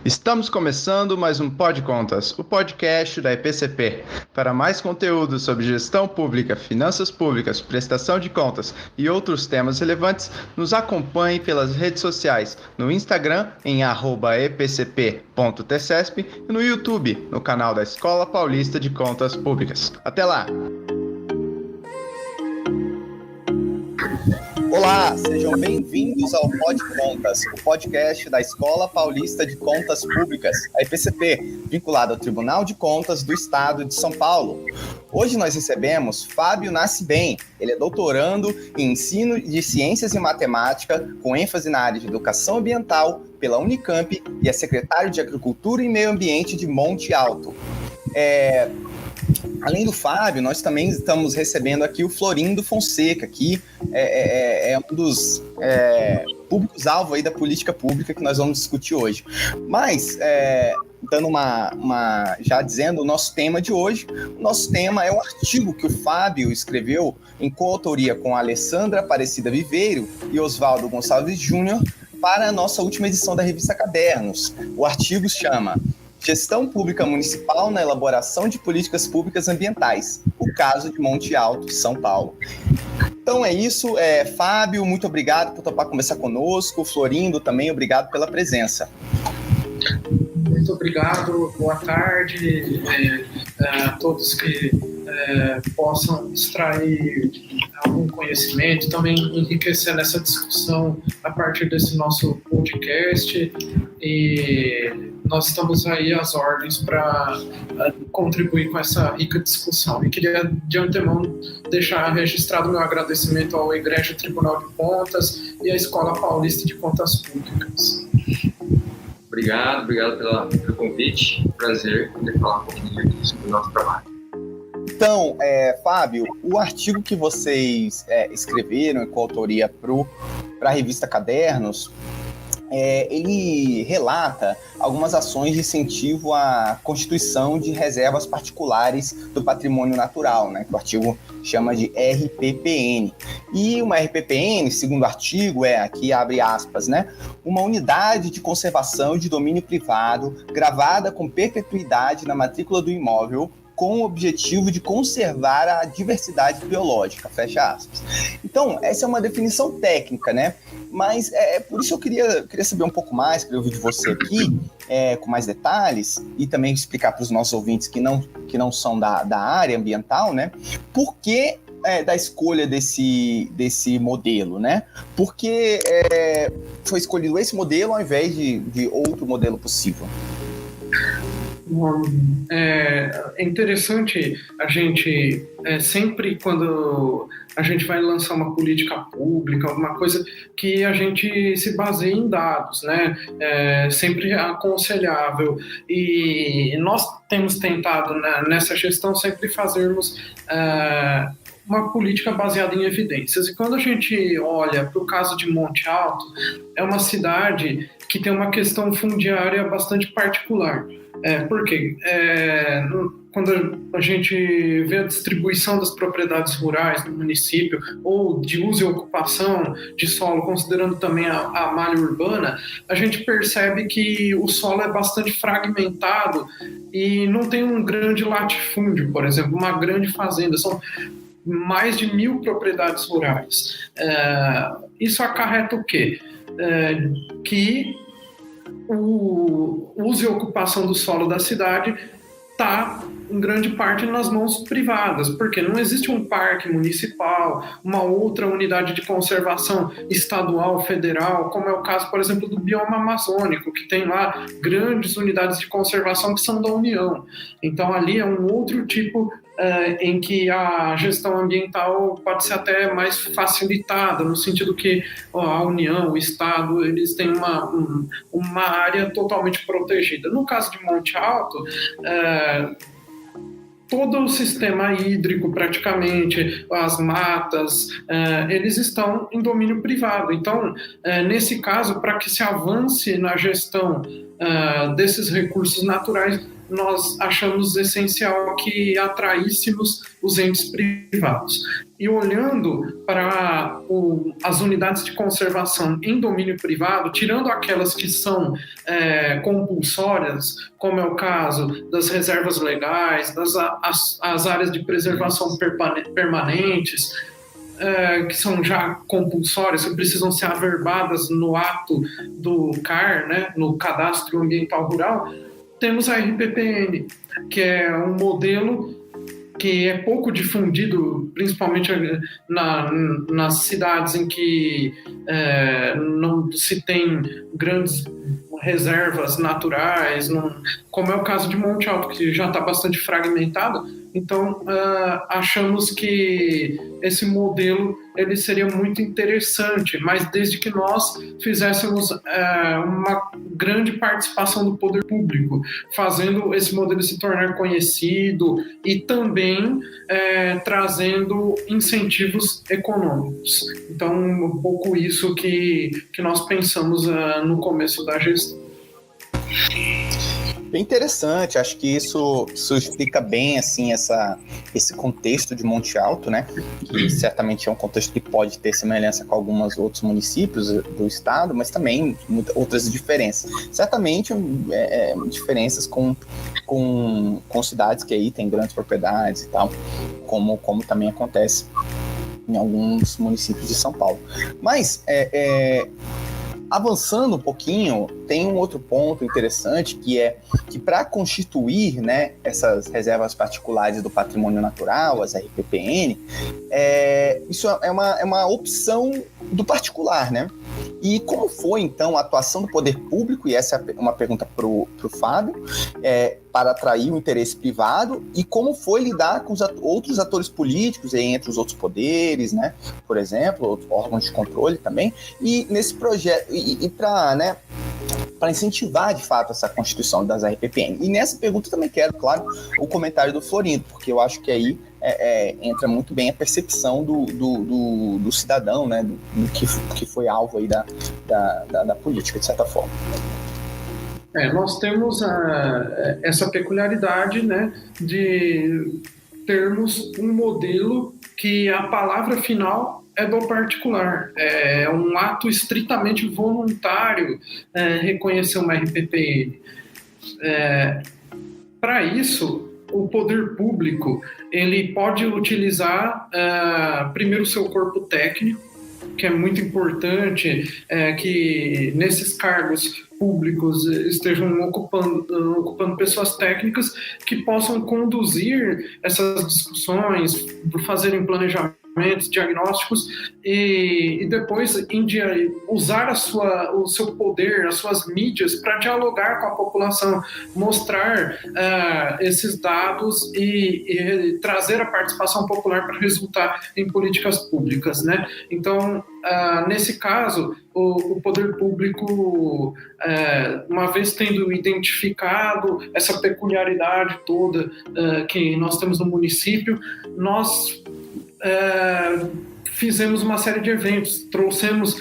Estamos começando mais um Pod Contas, o podcast da EPCP. Para mais conteúdo sobre gestão pública, finanças públicas, prestação de contas e outros temas relevantes, nos acompanhe pelas redes sociais, no Instagram em @epcp.tcesp e no YouTube, no canal da Escola Paulista de Contas Públicas. Até lá! Olá, sejam bem-vindos ao Pod Contas, o podcast da Escola Paulista de Contas Públicas, a EPCP, vinculada ao Tribunal de Contas do Estado de São Paulo. Hoje nós recebemos Fábio Nascibem. Ele é doutorando em ensino de ciências e matemática, com ênfase na área de educação ambiental pela Unicamp e é secretário de Agricultura e Meio Ambiente de Monte Alto. Além do Fábio, nós também estamos recebendo aqui o Florindo Fonseca, que é um dos públicos-alvo aí da política pública que nós vamos discutir hoje. Mas, dando já dizendo o nosso tema de hoje, o nosso tema é o artigo que o Fábio escreveu em coautoria com a Alessandra Aparecida Viveiro e Oswaldo Gonçalves Júnior para a nossa última edição da revista Cadernos. O artigo chama Gestão Pública Municipal na Elaboração de Políticas Públicas Ambientais, o caso de Monte Alto, São Paulo. Então é isso, Fábio, muito obrigado por topar conversar conosco, Florindo também, obrigado pela presença. Muito obrigado, boa tarde a todos que possam extrair algum conhecimento, também enriquecer nessa discussão a partir desse nosso podcast, e nós estamos aí às ordens para contribuir com essa rica discussão. E queria, de antemão, deixar registrado meu agradecimento ao Egrégio Tribunal de Contas e à Escola Paulista de Contas Públicas. Obrigado pelo convite. Prazer poder falar um pouquinho aqui sobre o nosso trabalho. Então, Fábio, o artigo que vocês escreveram em coautoria para a revista Cadernos, ele relata algumas ações de incentivo à constituição de reservas particulares do patrimônio natural, né, que o artigo chama de RPPN. E uma RPPN, segundo o artigo, aqui abre aspas, né, uma unidade de conservação de domínio privado gravada com perpetuidade na matrícula do imóvel, com o objetivo de conservar a diversidade biológica, fecha aspas. Então, essa é uma definição técnica, né? Mas por isso eu queria saber um pouco mais, queria ouvir de você aqui, com mais detalhes, e também explicar para os nossos ouvintes que não são da área ambiental, né? Por que da escolha desse modelo, né? Por que foi escolhido esse modelo ao invés de outro modelo possível? É interessante a gente, sempre quando a gente vai lançar uma política pública, alguma coisa, que a gente se baseie em dados, né? Sempre aconselhável. E nós temos tentado, nessa gestão, sempre fazermos uma política baseada em evidências. E quando a gente olha para o caso de Monte Alto, é uma cidade que tem uma questão fundiária bastante particular. Por quê? Quando a gente vê a distribuição das propriedades rurais no município, ou de uso e ocupação de solo, considerando também a malha urbana, a gente percebe que o solo é bastante fragmentado e não tem um grande latifúndio, por exemplo, uma grande fazenda. São mais de 1.000 propriedades rurais. Isso acarreta o quê? Que o uso e ocupação do solo da cidade está, em grande parte, nas mãos privadas, porque não existe um parque municipal, uma outra unidade de conservação estadual, federal, como é o caso, por exemplo, do bioma amazônico, que tem lá grandes unidades de conservação que são da União. Então, ali é um outro tipo em que a gestão ambiental pode ser até mais facilitada, no sentido que a União, o Estado, eles têm uma área totalmente protegida. No caso de Monte Alto, todo o sistema hídrico, praticamente, as matas, eles estão em domínio privado. Então, nesse caso, para que se avance na gestão desses recursos naturais, nós achamos essencial que atraíssemos os entes privados. E olhando para as unidades de conservação em domínio privado, tirando aquelas que são compulsórias, como é o caso das reservas legais, as áreas de preservação permanentes, que são já compulsórias, que precisam ser averbadas no ato do CAR, né, no Cadastro Ambiental Rural, temos a RPPN, que é um modelo que é pouco difundido, principalmente nas cidades em que não se tem grandes reservas naturais, como é o caso de Monte Alto, que já está bastante fragmentado. Então, achamos que esse modelo ele seria muito interessante, mas desde que nós fizéssemos uma grande participação do poder público, fazendo esse modelo se tornar conhecido e também trazendo incentivos econômicos. Então, um pouco isso que nós pensamos no começo da gestão. Bem interessante, acho que isso explica bem assim, esse contexto de Monte Alto, né? Que certamente é um contexto que pode ter semelhança com alguns outros municípios do estado, mas também outras diferenças. Certamente diferenças com cidades que aí tem grandes propriedades e tal, como também acontece em alguns municípios de São Paulo. Mas avançando um pouquinho, tem um outro ponto interessante, que é que para constituir, né, essas reservas particulares do patrimônio natural, as RPPN, isso é uma opção do particular, né? E como foi, então, a atuação do poder público, e essa é uma pergunta para o Fábio, para atrair o interesse privado, e como foi lidar com os outros atores políticos, entre os outros poderes, né? Por exemplo, outros órgãos de controle também, e nesse projeto, e para incentivar, de fato, essa constituição das RPPN. E nessa pergunta também quero, claro, o comentário do Florindo, porque eu acho que aí entra muito bem a percepção do cidadão, né, do que foi alvo aí da política, de certa forma. Nós temos essa peculiaridade, né, de termos um modelo que a palavra final é do particular. É um ato estritamente voluntário reconhecer uma RPPN. Para isso, o poder público ele pode utilizar primeiro o seu corpo técnico, que é muito importante que nesses cargos públicos estejam ocupando pessoas técnicas que possam conduzir essas discussões, fazerem planejamentos, diagnósticos e depois usar o seu poder, as suas mídias para dialogar com a população, mostrar esses dados e trazer a participação popular para resultar em políticas públicas, né? Então, nesse caso, o poder público, uma vez tendo identificado essa peculiaridade toda que nós temos no município, nós fizemos uma série de eventos, trouxemos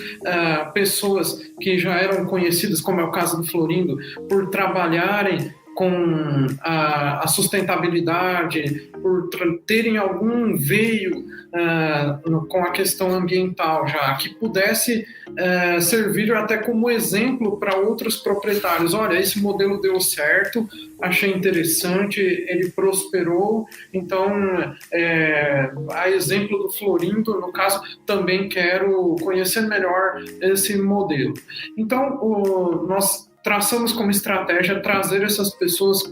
pessoas que já eram conhecidas, como é o caso do Florindo, por trabalharem com a sustentabilidade, por terem algum veio com a questão ambiental já, que pudesse servir até como exemplo para outros proprietários. Olha, esse modelo deu certo, achei interessante, ele prosperou, então, a exemplo do Florindo, no caso, também quero conhecer melhor esse modelo. Então, nós traçamos como estratégia trazer essas pessoas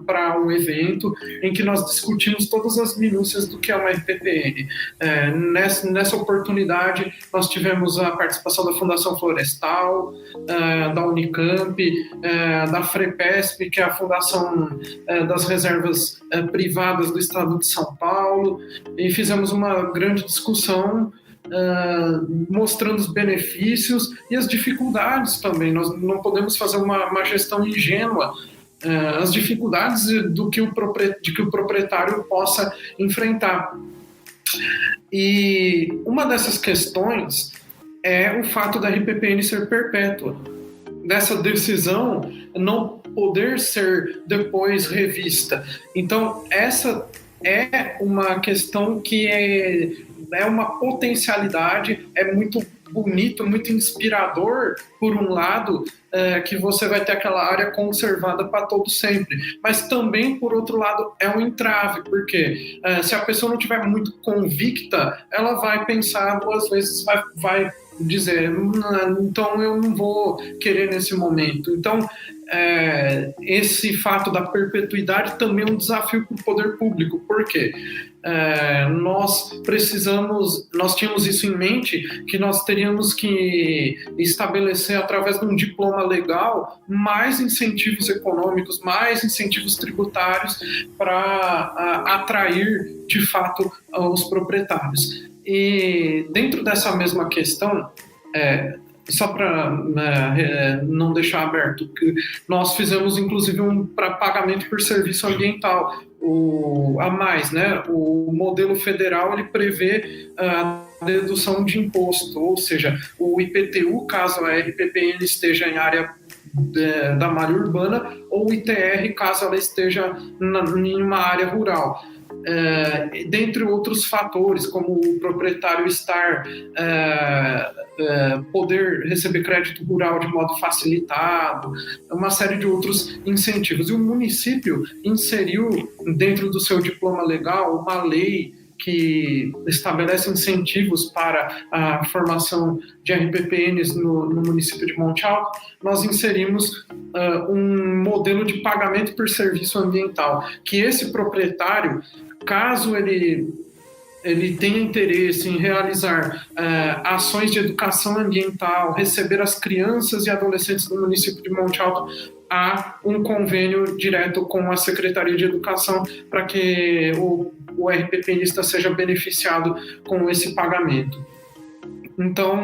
para um evento em que nós discutimos todas as minúcias do que é uma RPPN. Nessa oportunidade, nós tivemos a participação da Fundação Florestal, da Unicamp, da FREPESP, que é a Fundação das Reservas Privadas do Estado de São Paulo, e fizemos uma grande discussão mostrando os benefícios e as dificuldades também. Nós não podemos fazer uma gestão ingênua, as dificuldades de que o proprietário possa enfrentar. E uma dessas questões é o fato da RPPN ser perpétua. Dessa decisão não poder ser depois revista. Então, essa é uma questão que é uma potencialidade, é muito bonito, muito inspirador, por um lado, que você vai ter aquela área conservada para todo sempre. Mas também, por outro lado, é um entrave, porque se a pessoa não estiver muito convicta, ela vai pensar duas vezes, vai dizer, então eu não vou querer nesse momento. Então, esse fato da perpetuidade também é um desafio para o poder público. Por quê? Nós tínhamos isso em mente, que nós teríamos que estabelecer, através de um diploma legal, mais incentivos econômicos, mais incentivos tributários para atrair, de fato, os proprietários. E dentro dessa mesma questão, só para não deixar aberto, que nós fizemos inclusive um pagamento por serviço ambiental, a mais, né? O modelo federal ele prevê a dedução de imposto, ou seja, o IPTU, caso a RPPN esteja em área da malha urbana, ou o ITR, caso ela esteja em uma área rural. Dentre outros fatores, como o proprietário poder receber crédito rural de modo facilitado, uma série de outros incentivos. E o município inseriu dentro do seu diploma legal uma lei que estabelece incentivos para a formação de RPPNs no município de Monte Alto. Nós inserimos um modelo de pagamento por serviço ambiental, que esse proprietário, caso ele tenha interesse em realizar ações de educação ambiental, receber as crianças e adolescentes do município de Monte Alto, há um convênio direto com a Secretaria de Educação para que o RPPNista seja beneficiado com esse pagamento. Então,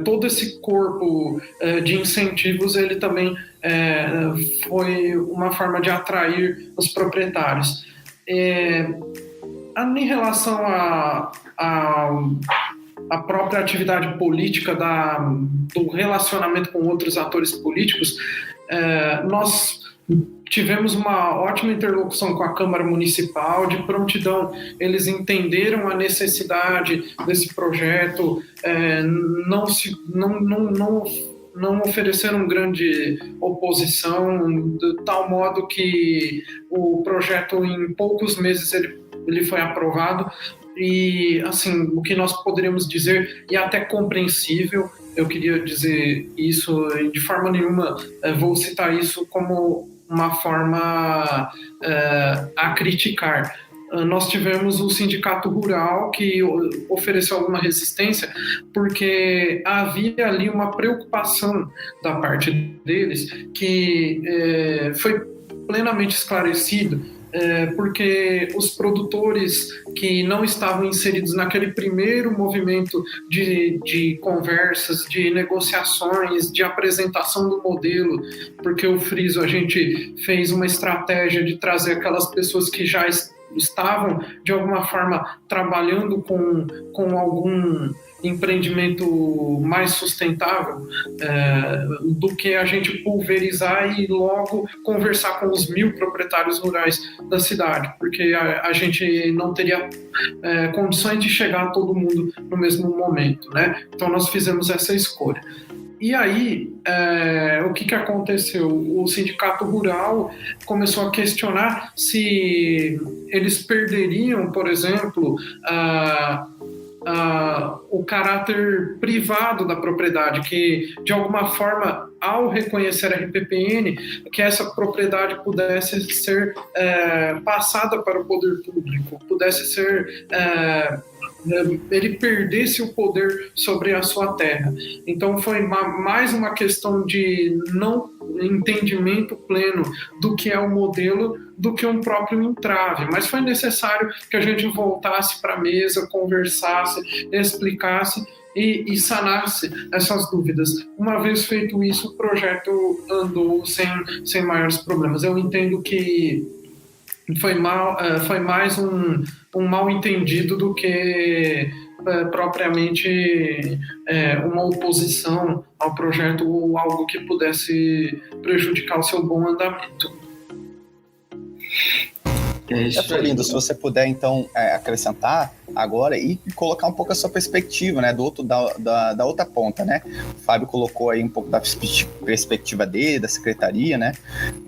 todo esse corpo de incentivos, ele também foi uma forma de atrair os proprietários. Em relação à própria atividade política, do relacionamento com outros atores políticos, nós tivemos uma ótima interlocução com a Câmara Municipal, de prontidão. Eles entenderam a necessidade desse projeto, não ofereceram grande oposição, de tal modo que o projeto, em poucos meses, ele foi aprovado. E, assim, o que nós poderíamos dizer, e até compreensível, eu queria dizer isso, de forma nenhuma vou citar isso como uma forma a criticar. Nós tivemos o Sindicato Rural que ofereceu alguma resistência, porque havia ali uma preocupação da parte deles que foi plenamente esclarecido, porque os produtores que não estavam inseridos naquele primeiro movimento de conversas, de negociações, de apresentação do modelo, porque o Friso, a gente fez uma estratégia de trazer aquelas pessoas que já estavam, de alguma forma, trabalhando com algum empreendimento mais sustentável, do que a gente pulverizar e logo conversar com os 1.000 proprietários rurais da cidade, porque a gente não teria condições de chegar a todo mundo no mesmo momento, né? Então nós fizemos essa escolha. E aí, o que aconteceu? O Sindicato Rural começou a questionar se eles perderiam, por exemplo, o caráter privado da propriedade, que de alguma forma, ao reconhecer a RPPN, que essa propriedade pudesse ser passada para o poder público, pudesse ser ele perdesse o poder sobre a sua terra. Então foi mais uma questão de não entendimento pleno do que é o modelo, do que um próprio entrave, mas foi necessário que a gente voltasse para a mesa, conversasse, explicasse e sanasse essas dúvidas. Uma vez feito isso, o projeto andou sem maiores problemas. Eu entendo que foi mais um mal entendido do que propriamente uma oposição ao projeto ou algo que pudesse prejudicar o seu bom andamento. Florindo, se você puder, então, acrescentar agora e colocar um pouco a sua perspectiva, né, do outro, da outra ponta, né? O Fábio colocou aí um pouco da perspectiva dele, da secretaria, né?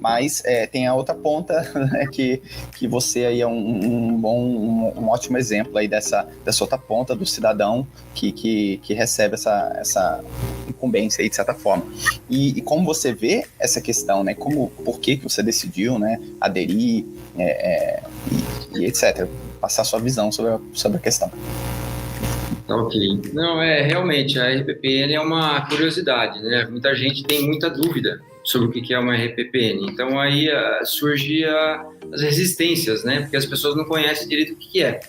Mas tem a outra ponta, né, que você aí é um ótimo exemplo aí dessa outra ponta do cidadão que recebe essa incumbência aí, de certa forma. E como você vê essa questão, né? Por que você decidiu, né, aderir, e etc. Passar sua visão sobre a questão. Ok. Não, realmente, a RPPN é uma curiosidade, né? Muita gente tem muita dúvida sobre o que é uma RPPN. Então, aí surgem as resistências, né? Porque as pessoas não conhecem direito o que é.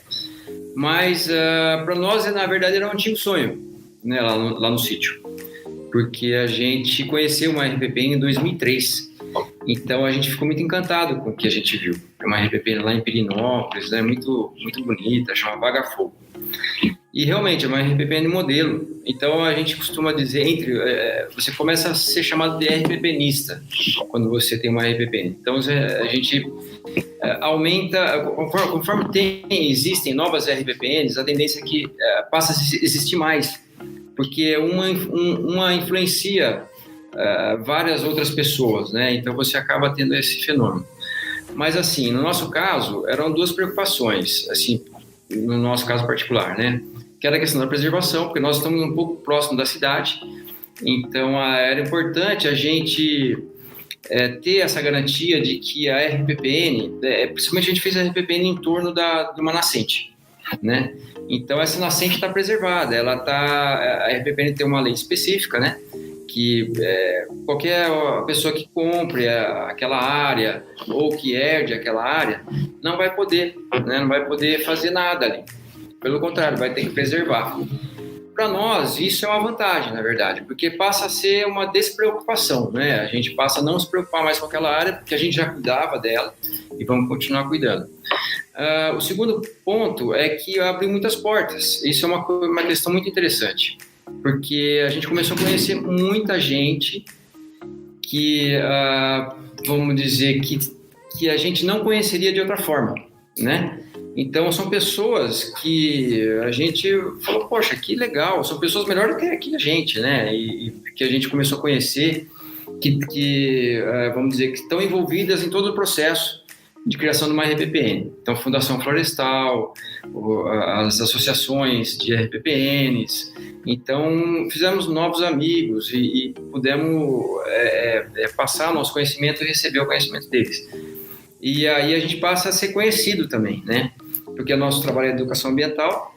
Mas, para nós, na verdade, era um antigo sonho, né? Lá no sítio. Porque a gente conheceu uma RPPN em 2003. Então, a gente ficou muito encantado com o que a gente viu. É uma RPPN lá em Pirinópolis, né? Muito, muito bonita, chama Vaga Fogo. E realmente é uma RPPN modelo. Então, a gente costuma dizer, você começa a ser chamado de RPPNista quando você tem uma RPPN. Então, a gente aumenta, conforme existem novas RPPNs, a tendência é que passa a existir mais, porque uma influencia várias outras pessoas, né? Então você acaba tendo esse fenômeno. Mas assim, no nosso caso, eram duas preocupações, assim, no nosso caso particular, né? Que era a questão da preservação, porque nós estamos um pouco próximo da cidade, então era importante a gente ter essa garantia de que a RPPN, principalmente a gente fez a RPPN em torno de uma nascente, né? Então essa nascente está preservada, a RPPN tem uma lei específica, né? Que qualquer pessoa que compre aquela área ou que herde aquela área não vai poder, né? Não vai poder fazer nada ali. Pelo contrário, vai ter que preservar. Para nós, isso é uma vantagem, na verdade, porque passa a ser uma despreocupação, né? A gente passa a não se preocupar mais com aquela área, porque a gente já cuidava dela e vamos continuar cuidando. O segundo ponto é que abre muitas portas. Isso é uma questão muito interessante, porque a gente começou a conhecer muita gente que, vamos dizer, que a gente não conheceria de outra forma, né? Então, são pessoas que a gente falou, poxa, que legal, são pessoas melhores do que a gente, né? E que a gente começou a conhecer, vamos dizer, que estão envolvidas em todo o processo de criação de uma RPPN. Então, Fundação Florestal, as associações de RPPNs. Então, fizemos novos amigos e pudemos passar o nosso conhecimento e receber o conhecimento deles. E aí a gente passa a ser conhecido também, né? Porque o nosso trabalho é educação ambiental,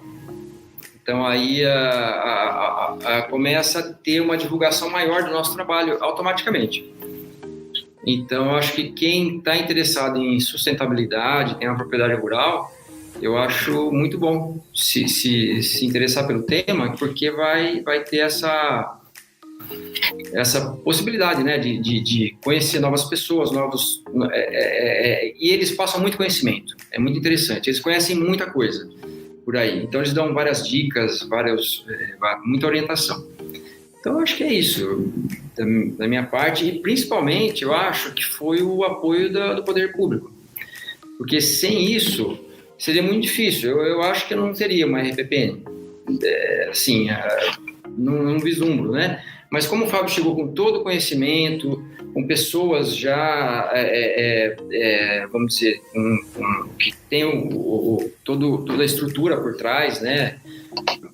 então aí começa a ter uma divulgação maior do nosso trabalho automaticamente. Então, eu acho que quem está interessado em sustentabilidade, tem uma propriedade rural, eu acho muito bom se interessar pelo tema, porque vai ter essa possibilidade, né, de conhecer novas pessoas, e eles passam muito conhecimento, é muito interessante, eles conhecem muita coisa por aí, então eles dão várias dicas, muita orientação. Então eu acho que é isso da minha parte, e principalmente eu acho que foi o apoio do poder público, porque sem isso seria muito difícil. Eu acho que eu não teria uma RPPN, assim, não vislumbro, né? Mas como o Fábio chegou com todo o conhecimento, com pessoas já, vamos dizer, que tem toda a estrutura por trás, né,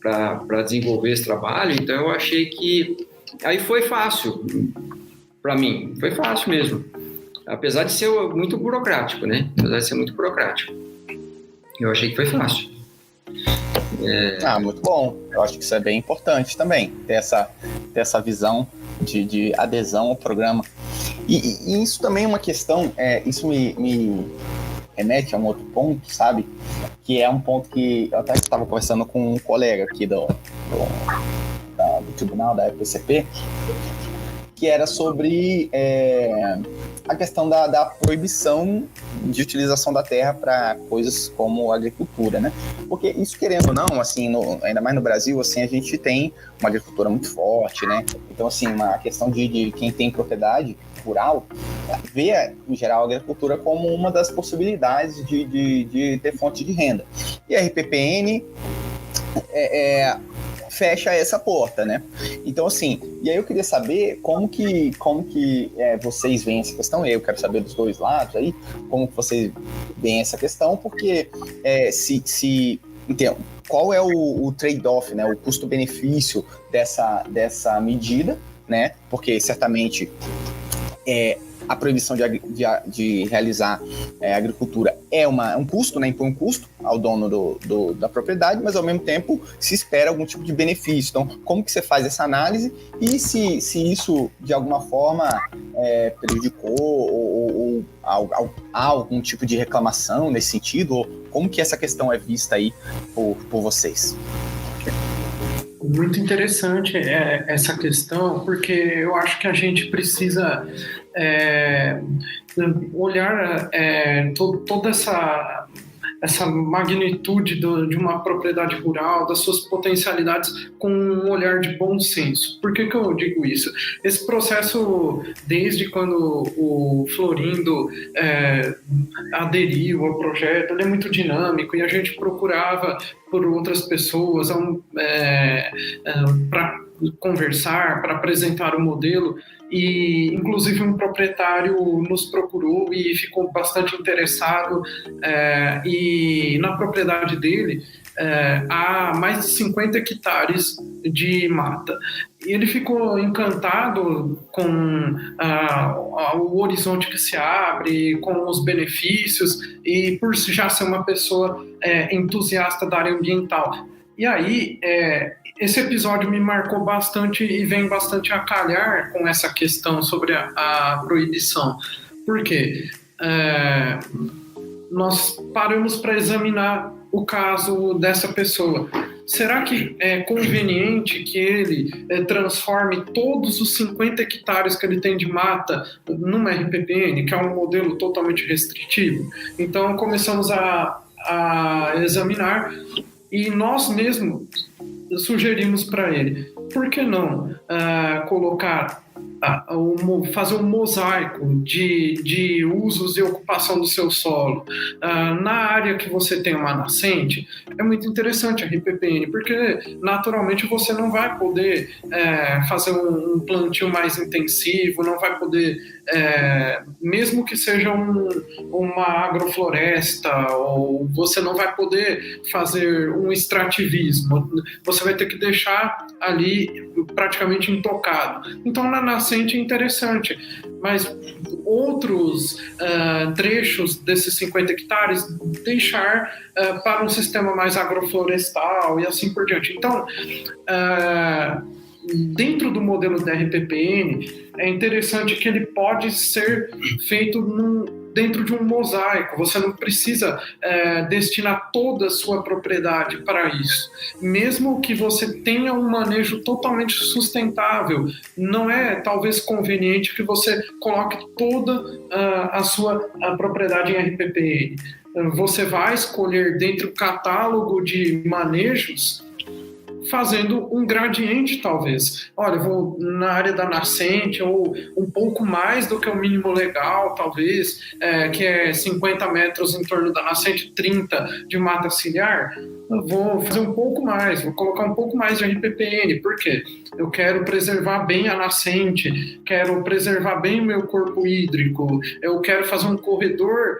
para desenvolver esse trabalho, então eu achei que aí foi fácil para mim, foi fácil mesmo, apesar de ser muito burocrático, né? Eu achei que foi fácil. Muito bom. Eu acho que isso é bem importante também, ter essa visão de adesão ao programa. E isso também é uma questão, isso me remete a um outro ponto, sabe? Que é um ponto que eu até estava conversando com um colega aqui do tribunal da EPCP, que era sobre a questão da proibição de utilização da terra para coisas como agricultura, né? Porque isso, querendo ou não, assim, ainda mais no Brasil, assim, a gente tem uma agricultura muito forte, né? Então, assim, uma questão de quem tem propriedade rural vê, em geral, a agricultura como uma das possibilidades de ter fonte de renda. E a RPPN fecha essa porta, né? Então, assim, e aí eu queria saber como que vocês veem essa questão. Eu quero saber dos dois lados aí, como que vocês veem essa questão, porque então, qual é o trade-off, né? O custo-benefício dessa medida, né? Porque certamente a proibição de realizar agricultura é um custo, né? Impõe um custo ao dono da propriedade, mas ao mesmo tempo se espera algum tipo de benefício. Então, como que você faz essa análise e se isso de alguma forma prejudicou ou há algum tipo de reclamação nesse sentido? Ou como que essa questão é vista aí por vocês? Muito interessante essa questão, porque eu acho que a gente precisa olhar toda essa magnitude de uma propriedade rural, das suas potencialidades, com um olhar de bom senso. Por que eu digo isso? Esse processo, desde quando o Florindo aderiu ao projeto, ele é muito dinâmico e a gente procurava por outras pessoas para conversar, para apresentar o modelo, e inclusive um proprietário nos procurou e ficou bastante interessado, e na propriedade dele há mais de 50 hectares de mata. E ele ficou encantado com o horizonte que se abre, com os benefícios, e por já ser uma pessoa entusiasta da área ambiental. E aí, esse episódio me marcou bastante e vem bastante a calhar com essa questão sobre a proibição. Por quê? Nós paramos para examinar o caso dessa pessoa. Será que é conveniente que ele transforme todos os 50 hectares que ele tem de mata numa RPPN, que é um modelo totalmente restritivo? Então, começamos a examinar e nós mesmos sugerimos para ele, por que não fazer um mosaico de usos e ocupação do seu solo. Na área que você tem uma nascente, é muito interessante a RPPN, porque naturalmente você não vai poder fazer um plantio mais intensivo, não vai poder, mesmo que seja uma agrofloresta, ou você não vai poder fazer um extrativismo, você vai ter que deixar ali praticamente intocado. Então, na nascente é interessante, mas outros trechos desses 50 hectares deixar para um sistema mais agroflorestal e assim por diante. Então, dentro do modelo da RPPN, é interessante que ele pode ser feito dentro de um mosaico. Você não precisa destinar toda a sua propriedade para isso. Mesmo que você tenha um manejo totalmente sustentável, não é talvez conveniente que você coloque toda a sua propriedade em RPPN. Você vai escolher dentro do catálogo de manejos, fazendo um gradiente, talvez. Olha, vou na área da nascente, ou um pouco mais do que o mínimo legal, talvez, que é 50 metros em torno da nascente, 30 de mata ciliar. Eu vou fazer um pouco mais, vou colocar um pouco mais de RPPN. Por quê? Eu quero preservar bem a nascente, quero preservar bem o meu corpo hídrico, eu quero fazer um corredor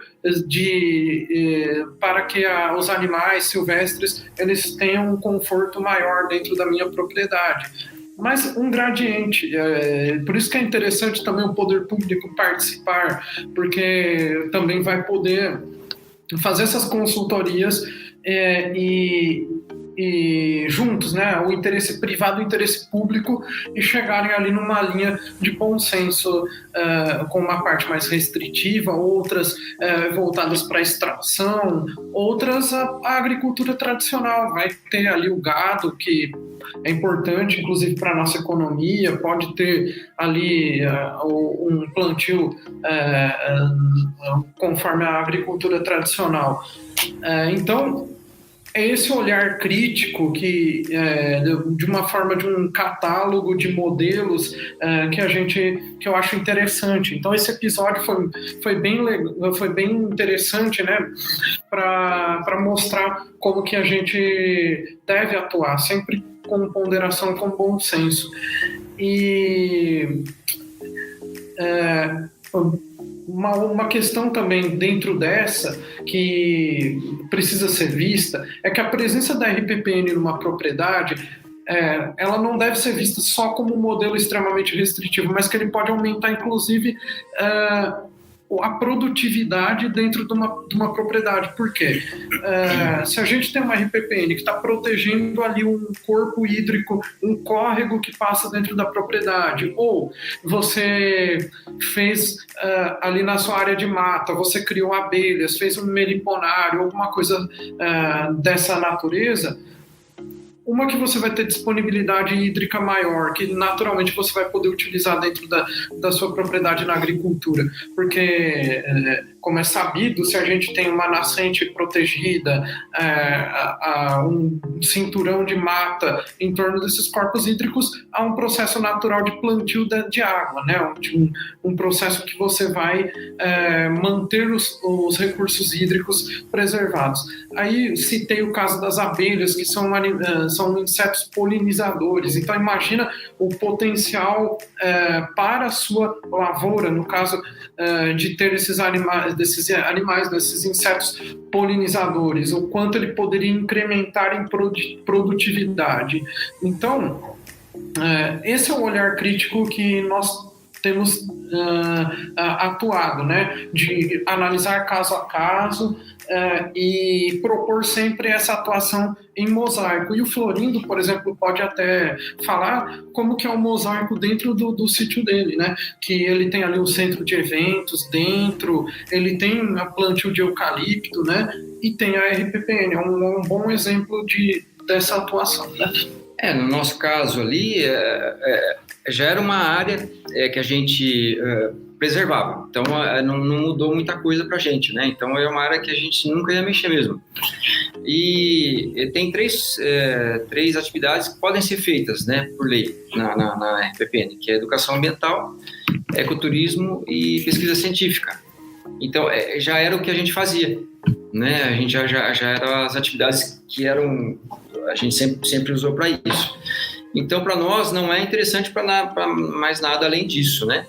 para que os animais silvestres eles tenham um conforto maior dentro da minha propriedade. Mas um gradiente, por isso que é interessante também o poder público participar, porque também vai poder fazer essas consultorias e juntos, né, o interesse privado e o interesse público, e chegarem ali numa linha de bom senso, com uma parte mais restritiva, outras voltadas para a extração, outras a agricultura tradicional. Vai ter ali o gado que é importante, inclusive, para a nossa economia, pode ter ali um plantio conforme a agricultura tradicional. Então, é esse olhar crítico que, de uma forma de um catálogo de modelos que eu acho interessante. Então, esse episódio foi bem interessante, né, para mostrar como que a gente deve atuar, sempre com ponderação, com bom senso. E uma questão também dentro dessa que precisa ser vista é que a presença da RPPN numa propriedade ela não deve ser vista só como um modelo extremamente restritivo, mas que ele pode aumentar, inclusive, a produtividade dentro de uma propriedade. Por quê? Se a gente tem uma RPPN que está protegendo ali um corpo hídrico, um córrego que passa dentro da propriedade, ou você fez ali na sua área de mata, você criou abelhas, fez um meliponário, alguma coisa dessa natureza, uma que você vai ter disponibilidade hídrica maior, que naturalmente você vai poder utilizar dentro da sua propriedade na agricultura, porque, como é sabido, se a gente tem uma nascente protegida, um cinturão de mata em torno desses corpos hídricos, há um processo natural de plantio de água, né? Um processo que você vai manter os recursos hídricos preservados. Aí citei o caso das abelhas, que são insetos polinizadores. Então imagina o potencial para a sua lavoura, no caso de ter desses insetos polinizadores, o quanto ele poderia incrementar em produtividade. Então, esse é o olhar crítico que nós temos atuado, né? De analisar caso a caso e propor sempre essa atuação em mosaico. E o Florindo, por exemplo, pode até falar como que é o mosaico dentro do sítio dele, né? Que ele tem ali um centro de eventos dentro, ele tem a plantio de eucalipto, né? E tem a RPPN, é um bom exemplo dessa atuação, né? No nosso caso ali, já era uma área que a gente preservava, então não mudou muita coisa para a gente, né? Então é uma área que a gente nunca ia mexer mesmo. E tem três atividades que podem ser feitas, né, por lei na RPPN, que é educação ambiental, ecoturismo e pesquisa científica. Então já era o que a gente fazia, né? A gente já eram as atividades que a gente sempre usou para isso. Então, para nós, não é interessante para mais nada além disso, né?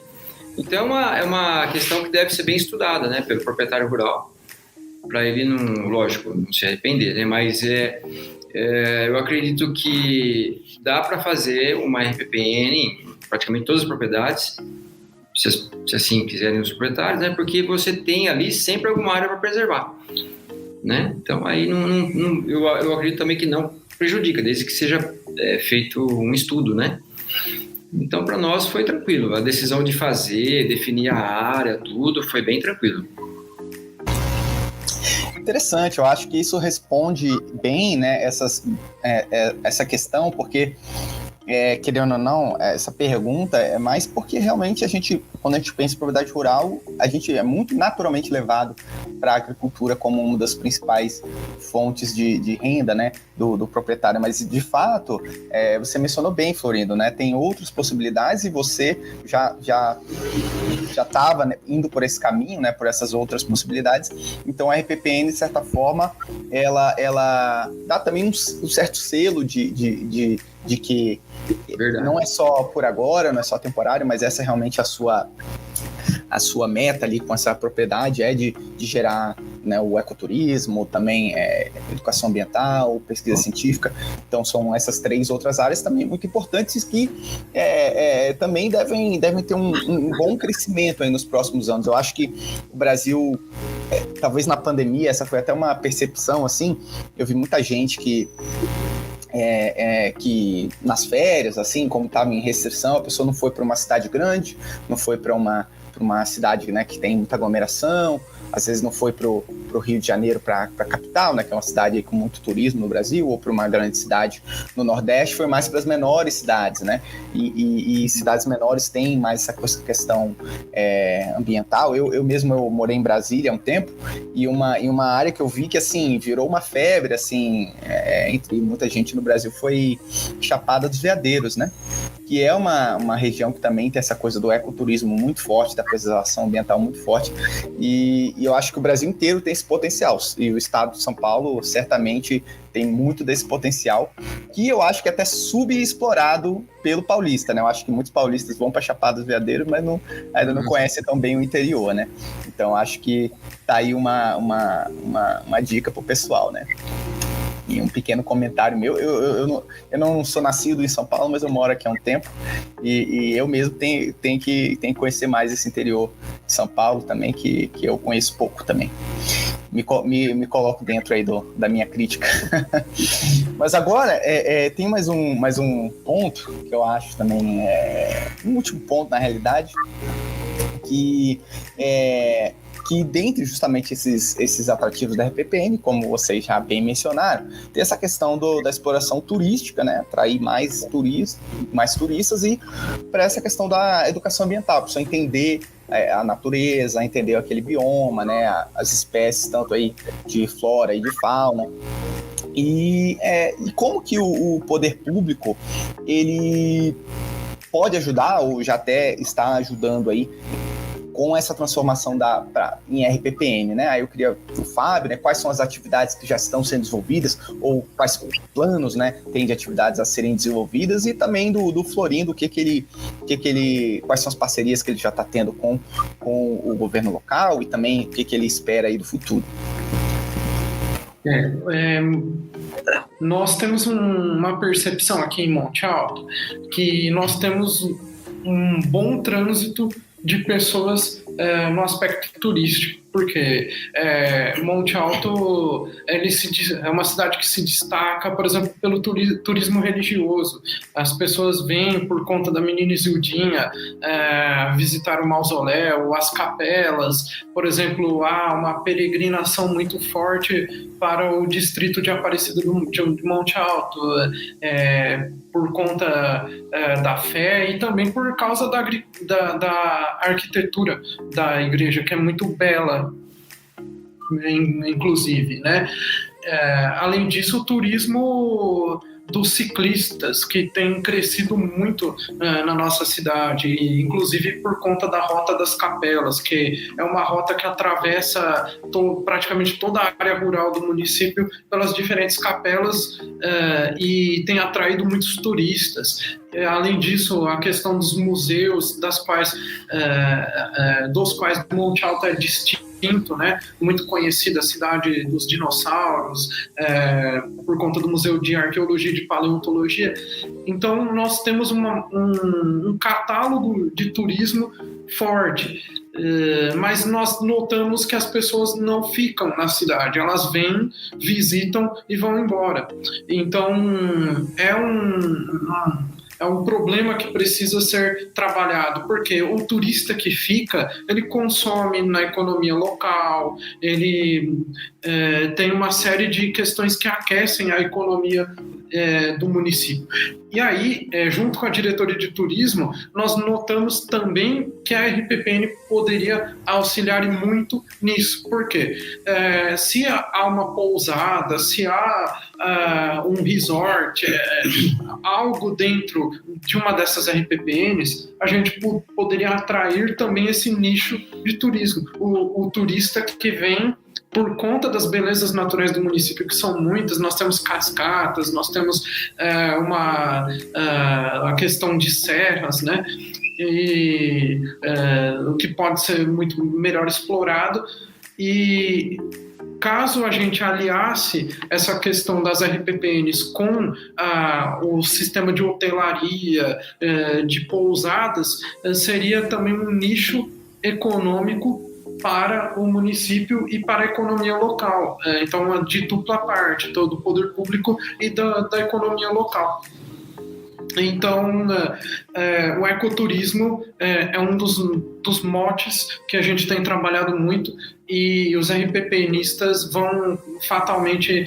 Então, é uma questão que deve ser bem estudada, né, pelo proprietário rural, para ele, não se arrepender, né? Mas eu acredito que dá para fazer uma RPPN em praticamente todas as propriedades, se assim quiserem os proprietários, né? Porque você tem ali sempre alguma área para preservar, né? Então, aí eu acredito também que não prejudica, desde que seja feito um estudo, né? Então, para nós foi tranquilo. A decisão de definir a área, tudo, foi bem tranquilo. Interessante, eu acho que isso responde bem, né, essa questão, porque, querendo ou não, essa pergunta é mais porque realmente quando a gente pensa em propriedade rural, a gente é muito naturalmente levado para a agricultura como uma das principais fontes de renda, né, do proprietário. Mas, de fato, você mencionou bem, Florindo, né, tem outras possibilidades e você já estava, né, indo por esse caminho, né, por essas outras possibilidades. Então, a RPPN, de certa forma, ela dá também um certo selo de que Verdade. Não é só por agora, não é só temporário, mas essa é realmente a sua meta ali com essa propriedade, de gerar, né, o ecoturismo, também educação ambiental, pesquisa científica. Então são essas três outras áreas também muito importantes que também devem ter um bom crescimento aí nos próximos anos. Eu acho que o Brasil, talvez na pandemia, essa foi até uma percepção, assim, eu vi muita gente que nas férias, assim, como estava em restrição, a pessoa não foi para uma cidade grande, não foi para uma cidade, né, que tem muita aglomeração, às vezes não foi para o Rio de Janeiro, para a capital, né, que é uma cidade com muito turismo no Brasil, ou para uma grande cidade no Nordeste, foi mais para as menores cidades, né? E cidades menores têm mais essa questão ambiental. Eu mesmo morei em Brasília há um tempo, e uma área que eu vi que assim virou uma febre assim, entre muita gente no Brasil, foi Chapada dos Veadeiros, né? Que é uma região que também tem essa coisa do ecoturismo muito forte, da preservação ambiental muito forte, e eu acho que o Brasil inteiro tem esse potencial, e o estado de São Paulo certamente tem muito desse potencial, que eu acho que é até subexplorado pelo paulista, né? Eu acho que muitos paulistas vão para Chapada dos Veadeiros, mas ainda não conhecem tão bem o interior, né? Então acho que tá aí uma dica pro pessoal, né? E um pequeno comentário meu, eu não sou nascido em São Paulo, mas eu moro aqui há um tempo, e eu mesmo tenho que conhecer mais esse interior de São Paulo também, que eu conheço pouco também. Me coloco dentro aí da minha crítica. Mas agora tem mais um ponto que eu acho também, um último ponto na realidade, que dentre justamente esses atrativos da RPPN, como vocês já bem mencionaram, tem essa questão da exploração turística, né? Atrair mais turistas, e para essa questão da educação ambiental, para você entender a natureza, entender aquele bioma, né? As espécies, tanto aí de flora e de fauna. E como que o poder público ele pode ajudar, ou já até está ajudando aí, com essa transformação em RPPN, né? Aí eu queria o Fábio, né? Quais são as atividades que já estão sendo desenvolvidas, ou quais planos, né, tem de atividades a serem desenvolvidas, e também do Florindo, quais são as parcerias que ele já está tendo com o governo local, e também o que ele espera aí do futuro. Nós temos uma percepção aqui em Monte Alto que nós temos um bom trânsito de pessoas no aspecto turístico, porque Monte Alto é uma cidade que se destaca, por exemplo, pelo turismo religioso. As pessoas vêm por conta da Menina Isildinha visitar o mausoléu, as capelas. Por exemplo, há uma peregrinação muito forte para o distrito de Aparecida de Monte Alto, por conta da fé, e também por causa da arquitetura da igreja, que é muito bela, inclusive, né? Além disso, o turismo dos ciclistas, que tem crescido muito na nossa cidade, inclusive por conta da Rota das Capelas, que é uma rota que atravessa praticamente toda a área rural do município pelas diferentes capelas, e tem atraído muitos turistas. Além disso, a questão dos museus, dos quais Monte Alto é distinto, né? Muito conhecida a cidade dos dinossauros, por conta do Museu de Arqueologia e de Paleontologia. Então, nós temos um catálogo de turismo forte, mas nós notamos que as pessoas não ficam na cidade, elas vêm, visitam e vão embora. Então, é um problema que precisa ser trabalhado, porque o turista que fica, ele consome na economia local, ele tem uma série de questões que aquecem a economia do município. E aí, junto com a diretoria de turismo, nós notamos também que a RPPN poderia auxiliar muito nisso. Por quê? Se há uma pousada, se há um resort, algo dentro de uma dessas RPPNs, a gente poderia atrair também esse nicho de turismo. O turista que vem por conta das belezas naturais do município, que são muitas. Nós temos cascatas, nós temos a questão de serras, né? E o que pode ser muito melhor explorado. E caso a gente aliasse essa questão das RPPNs com o sistema de hotelaria, de pousadas, seria também um nicho econômico para o município e para a economia local. Então, de dupla parte, todo o poder público e da economia local. Então, o ecoturismo é um dos motes que a gente tem trabalhado muito, e os RPPNistas vão fatalmente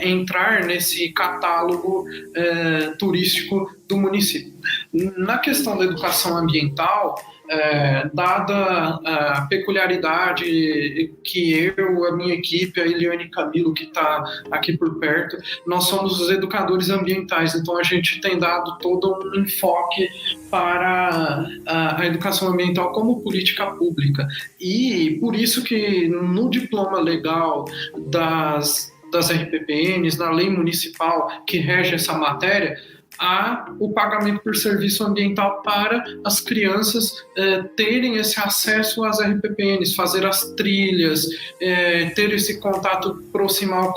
entrar nesse catálogo turístico do município. Na questão da educação ambiental, dada a peculiaridade que a minha equipe, a Eliane e Camilo, que está aqui por perto, nós somos os educadores ambientais, então a gente tem dado todo um enfoque para a educação ambiental como política pública. E por isso que no diploma legal das RPPNs, na lei municipal que rege essa matéria, há o pagamento por serviço ambiental para as crianças terem esse acesso às RPPNs, fazer as trilhas, ter esse contato proximal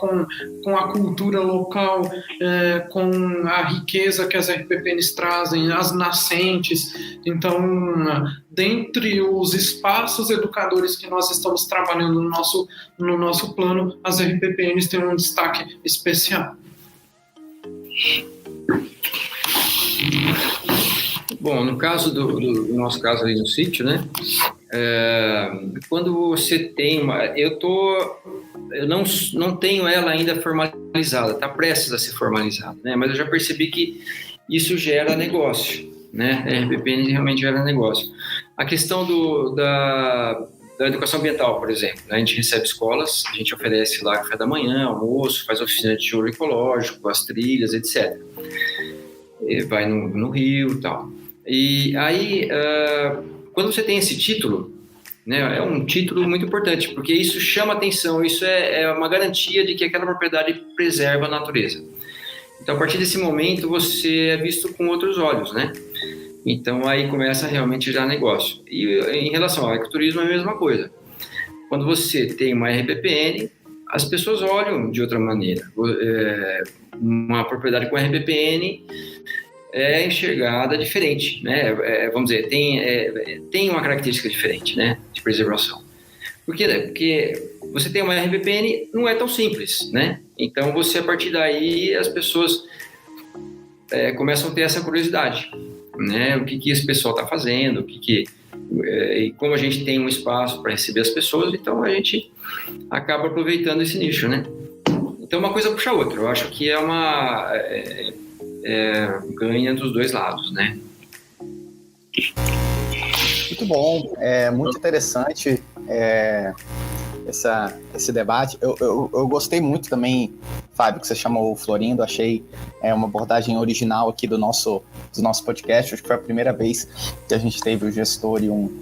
com a cultura local, com a riqueza que as RPPNs trazem, as nascentes. Então, dentre os espaços educadores que nós estamos trabalhando no nosso plano, as RPPNs têm um destaque especial. Bom, no caso do nosso caso aí no sítio, né? Quando você tem eu não tenho ela ainda formalizada, está prestes a ser formalizada, né? Mas eu já percebi que isso gera negócio, né? A RPPN realmente gera negócio. A questão da educação ambiental, por exemplo, né? A gente recebe escolas, a gente oferece lá café da manhã, almoço, faz oficina de tijolo ecológico, as trilhas, etc. Vai no rio e tal. E aí, quando você tem esse título, né, é um título muito importante, porque isso chama atenção, isso é uma garantia de que aquela propriedade preserva a natureza. Então, a partir desse momento, você é visto com outros olhos, né? Então, aí começa realmente já negócio. E em relação ao ecoturismo, é a mesma coisa. Quando você tem uma RPPN, as pessoas olham de outra maneira. Uma propriedade com RPPN é enxergada diferente, né? Vamos dizer, tem uma característica diferente, né, de preservação. Por quê? Porque você tem uma RPPN, não é tão simples, né? Então, a partir daí, as pessoas começam a ter essa curiosidade, né? O que esse pessoal está fazendo, e como a gente tem um espaço para receber as pessoas, então a gente acaba aproveitando esse nicho, né? Então, uma coisa puxa a outra. Eu acho que ganha dos dois lados, né? Muito bom, muito interessante esse debate. Eu gostei muito também, Fábio, que você chamou o Florindo. Achei uma abordagem original aqui do nosso podcast. Acho que foi a primeira vez que a gente teve o gestor e um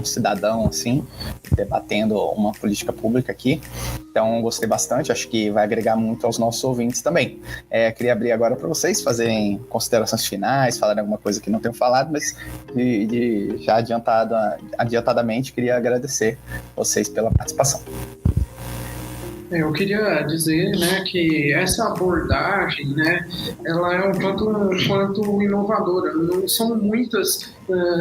cidadão assim debatendo uma política pública aqui. Então, gostei bastante. Acho que vai agregar muito aos nossos ouvintes também. Queria abrir agora para vocês fazerem considerações finais, falarem alguma coisa que não tenham falado, mas já adiantadamente queria agradecer vocês pela participação. Eu queria dizer, né, que essa abordagem, né, ela é um tanto quanto inovadora. Não são muitas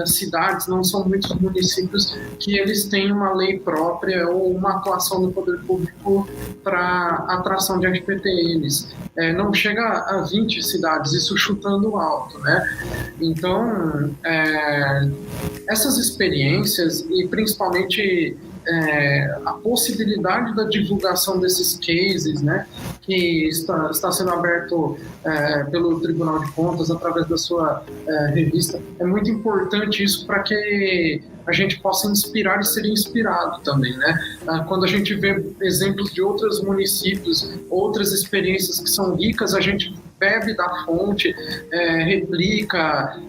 cidades, não são muitos municípios que eles têm uma lei própria ou uma atuação do poder público para atração de RPPNs. Não chega a 20 cidades, isso chutando alto, né? Então, essas experiências e principalmente a possibilidade da divulgação desses cases, né, que está sendo aberto pelo Tribunal de Contas através da sua revista, é muito importante isso para que a gente possa inspirar e ser inspirado também, né? Quando a gente vê exemplos de outros municípios, outras experiências que são ricas, a gente bebe da fonte, replica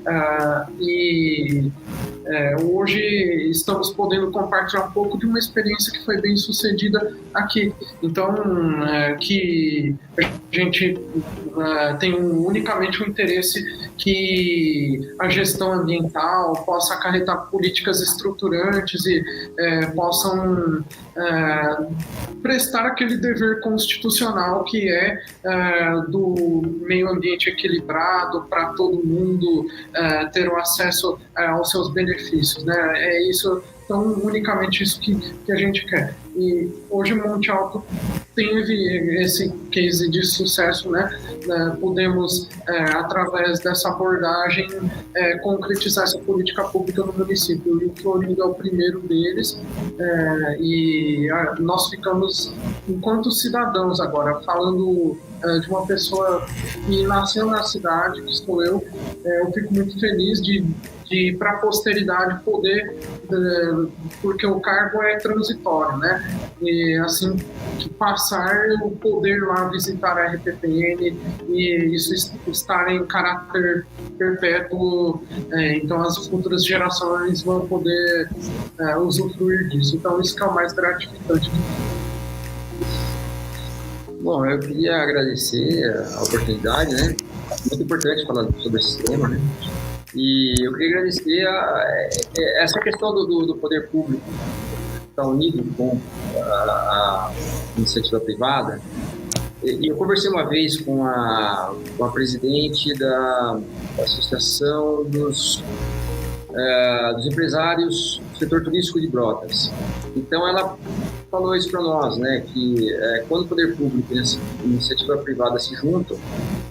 e hoje estamos podendo compartilhar um pouco de uma experiência que foi bem sucedida aqui. Então, que a gente tem unicamente o interesse que a gestão ambiental possa acarretar políticas estruturantes e possam prestar aquele dever constitucional que é do meio ambiente equilibrado para todo mundo ter o acesso aos seus benefícios benefícios, né? É isso, então unicamente isso que a gente quer. E hoje Monte Alto teve esse case de sucesso, né? Podemos, através dessa abordagem, concretizar essa política pública no município. E o Florindo é o primeiro deles. Nós ficamos, enquanto cidadãos agora, falando de uma pessoa que nasceu na cidade, que sou eu fico muito feliz de para a posteridade poder, porque o cargo é transitório, né? E assim que passar, o poder lá visitar a RPPN e isso estar em caráter perpétuo, então as futuras gerações vão poder usufruir disso. Então isso que é o mais gratificante. Bom, eu queria agradecer a oportunidade, né? Muito importante falar sobre esse tema, né? E eu queria agradecer essa questão do poder público estar unido com a iniciativa privada. E eu conversei uma vez com a presidente da Associação dos empresários do setor turístico de Brotas. Então ela falou isso para nós, né, que quando o poder público e a iniciativa privada se juntam,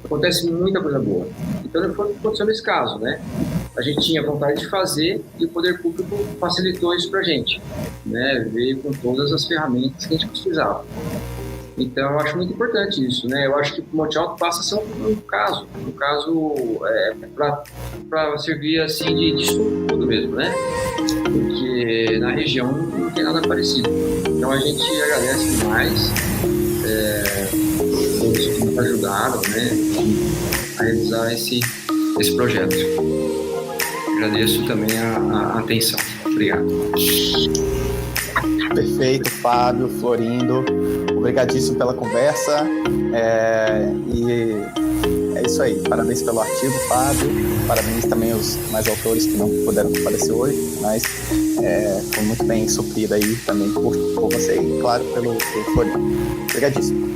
acontece muita coisa boa. Então não foi aconteceu nesse caso, né? A gente tinha vontade de fazer e o poder público facilitou isso para a gente, né? Veio com todas as ferramentas que a gente precisava. Então eu acho muito importante isso, né? Eu acho que o Monte Alto passa a ser um caso para servir assim de estudo mesmo, né? Porque na região não tem nada parecido. Então a gente agradece demais todos que nos ajudaram, né, a realizar esse projeto. Agradeço também a atenção. Obrigado. Perfeito, Fábio, Florindo. Obrigadíssimo pela conversa. E é isso aí. Parabéns pelo artigo, Fábio. Parabéns também aos mais autores que não puderam comparecer hoje, mas foi muito bem suprido aí também por você e, claro, pelo Florindo. Obrigadíssimo.